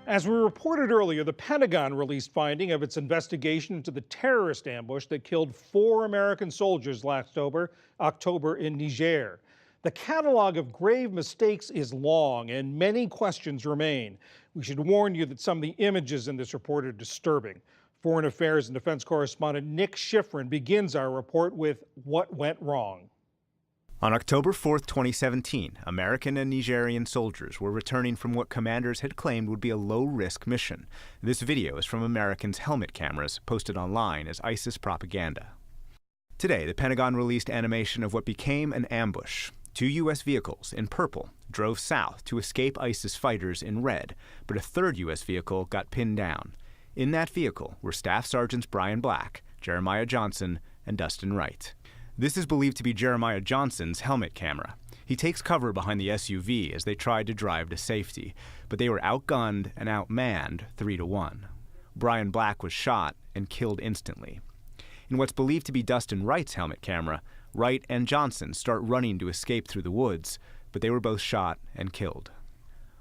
As we reported earlier, the Pentagon released finding of its investigation into the terrorist ambush that killed 4 American soldiers last October in Niger. The catalog of grave mistakes is long and many questions remain. We should warn you that some of the images in this report are disturbing. Foreign Affairs and Defense correspondent Nick Schifrin begins our report with what went wrong. On October 4, 2017, American and Nigerian soldiers were returning from what commanders had claimed would be a low-risk mission. This video is from Americans' helmet cameras posted online as ISIS propaganda. Today, the Pentagon released animation of what became an ambush. 2 U.S. vehicles in purple drove south to escape ISIS fighters in red, but a 3rd U.S. vehicle got pinned down. In that vehicle were Staff Sergeants Brian Black, Jeremiah Johnson, and Dustin Wright. This is believed to be Jeremiah Johnson's helmet camera. He takes cover behind the SUV as they tried to drive to safety, but they were outgunned and outmanned 3-1. Brian Black was shot and killed instantly. In what's believed to be Dustin Wright's helmet camera, Wright and Johnson start running to escape through the woods, but they were both shot and killed.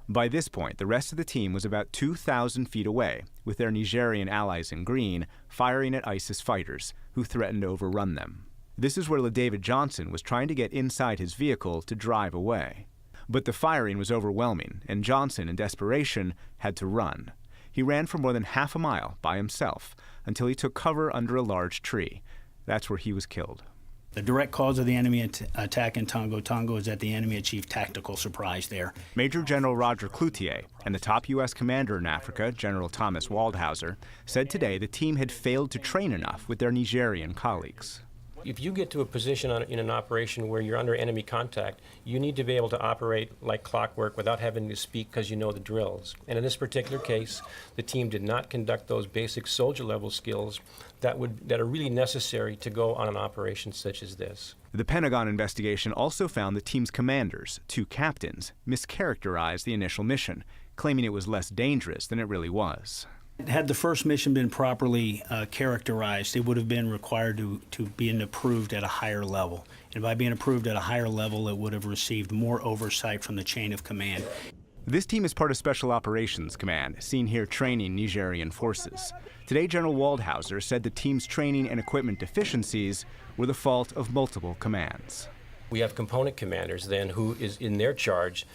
By this point, the rest of the team was about 2,000 feet away, with their Nigerian allies in green firing at ISIS fighters, who threatened to overrun them. This is where LaDavid Johnson was trying to get inside his vehicle to drive away. But the firing was overwhelming, and Johnson, in desperation, had to run. He ran for more than half a mile by himself until he took cover under a large tree. That's where he was killed. The direct cause of the enemy attack in Tongo is that the enemy achieved tactical surprise there. Major General Roger Cloutier and the top U.S. commander in Africa, General Thomas Waldhauser, said today the team had failed to train enough with their Nigerian colleagues. If you get to a position in an operation where you're under enemy contact, you need to be able to operate like clockwork without having to speak because you know the drills. And in this particular case, the team did not conduct those basic soldier-level skills that are really necessary to go on an operation such as this. The Pentagon investigation also found the team's commanders, 2 captains, mischaracterized the initial mission, claiming it was less dangerous than it really was. Had the first mission been properly characterized, it would have been required to be approved at a higher level. And by being approved at a higher level, it would have received more oversight from the chain of command. This team is part of Special Operations Command, seen here training Nigerian forces. Today, General Waldhauser said the team's training and equipment deficiencies were the fault of multiple commands. We have component commanders then who is in their charge,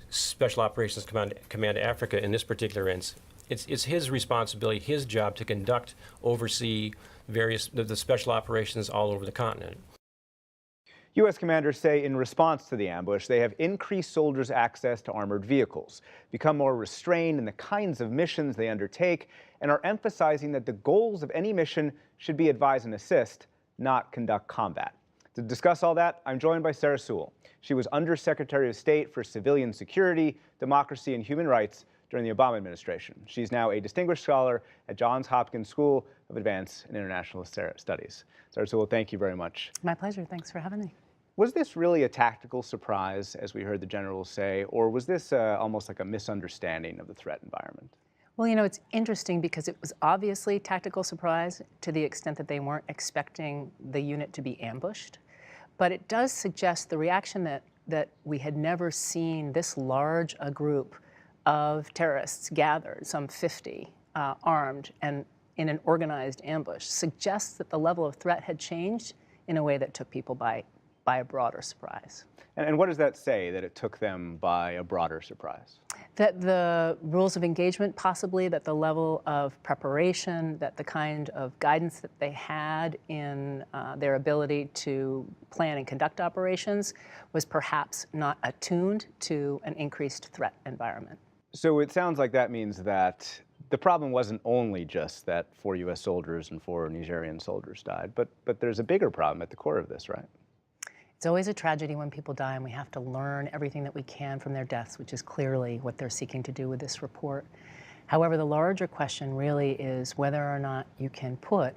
Special Operations Command Africa in this particular instance. It's his responsibility, his job to conduct, oversee the special operations all over the continent. U.S. commanders say in response to the ambush, they have increased soldiers' access to armored vehicles, become more restrained in the kinds of missions they undertake, and are emphasizing that the goals of any mission should be advise and assist, not conduct combat. To discuss all that, I'm joined by Sarah Sewall. She was Undersecretary of State for Civilian Security, Democracy, and Human Rights during the Obama administration. She's now a distinguished scholar at Johns Hopkins School of Advanced and International Studies. Sarah Sewall, thank you very much. My pleasure. Thanks for having me. Was this really a tactical surprise, as we heard the general say, or was this almost like a misunderstanding of the threat environment? Well, you know, it's interesting because it was obviously tactical surprise to the extent that they weren't expecting the unit to be ambushed. But it does suggest the reaction that we had never seen this large a group of terrorists gathered, some 50, armed and in an organized ambush, suggests that the level of threat had changed in a way that took people by a broader surprise. And what does that say, that it took them by a broader surprise? That the rules of engagement, possibly, that the level of preparation, that the kind of guidance that they had in their ability to plan and conduct operations was perhaps not attuned to an increased threat environment. So it sounds like that means that the problem wasn't only just that 4 U.S. soldiers and 4 Nigerian soldiers died, but there's a bigger problem at the core of this, right? It's always a tragedy when people die, and we have to learn everything that we can from their deaths, which is clearly what they're seeking to do with this report. However, the larger question really is whether or not you can put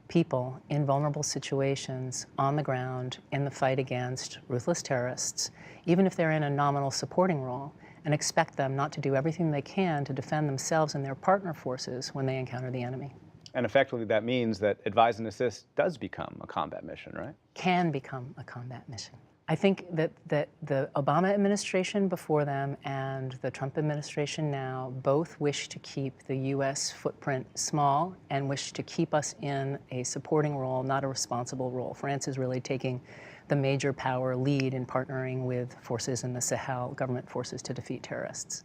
people in vulnerable situations on the ground in the fight against ruthless terrorists, even if they're in a nominal supporting role, and expect them not to do everything they can to defend themselves and their partner forces when they encounter the enemy. And effectively, that means that advise and assist does become a combat mission, right? Can become a combat mission. I think that the Obama administration before them and the Trump administration now both wish to keep the U.S. footprint small and wish to keep us in a supporting role, not a responsible role. France is really taking the major power lead in partnering with forces in the Sahel, government forces, to defeat terrorists.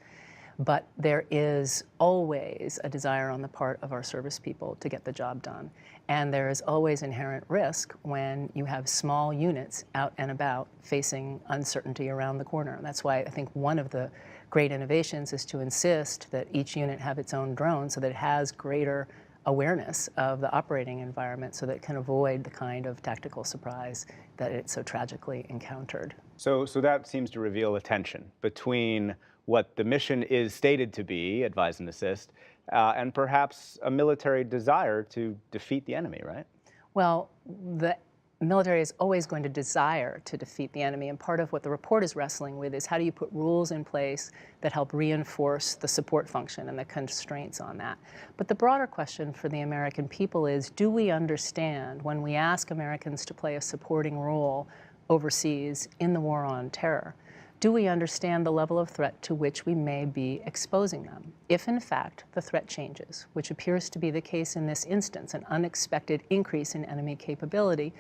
But there is always a desire on the part of our service people to get the job done. And there is always inherent risk when you have small units out and about facing uncertainty around the corner. That's why I think one of the great innovations is to insist that each unit have its own drone so that it has greater awareness of the operating environment so that it can avoid the kind of tactical surprise that it so tragically encountered. So that seems to reveal a tension between what the mission is stated to be, advise and assist, and perhaps a military desire to defeat the enemy, right? Well, the military is always going to desire to defeat the enemy, and part of what the report is wrestling with is how do you put rules in place that help reinforce the support function and the constraints on that. But the broader question for the American people is, do we understand when we ask Americans to play a supporting role overseas in the war on terror, do we understand the level of threat to which we may be exposing them? If, in fact, the threat changes, which appears to be the case in this instance, an unexpected increase in enemy capability,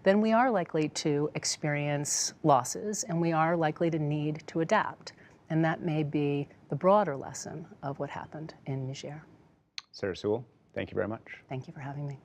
then we are likely to experience losses and we are likely to need to adapt. And that may be the broader lesson of what happened in Niger. Sarah Sewall, thank you very much. Thank you for having me.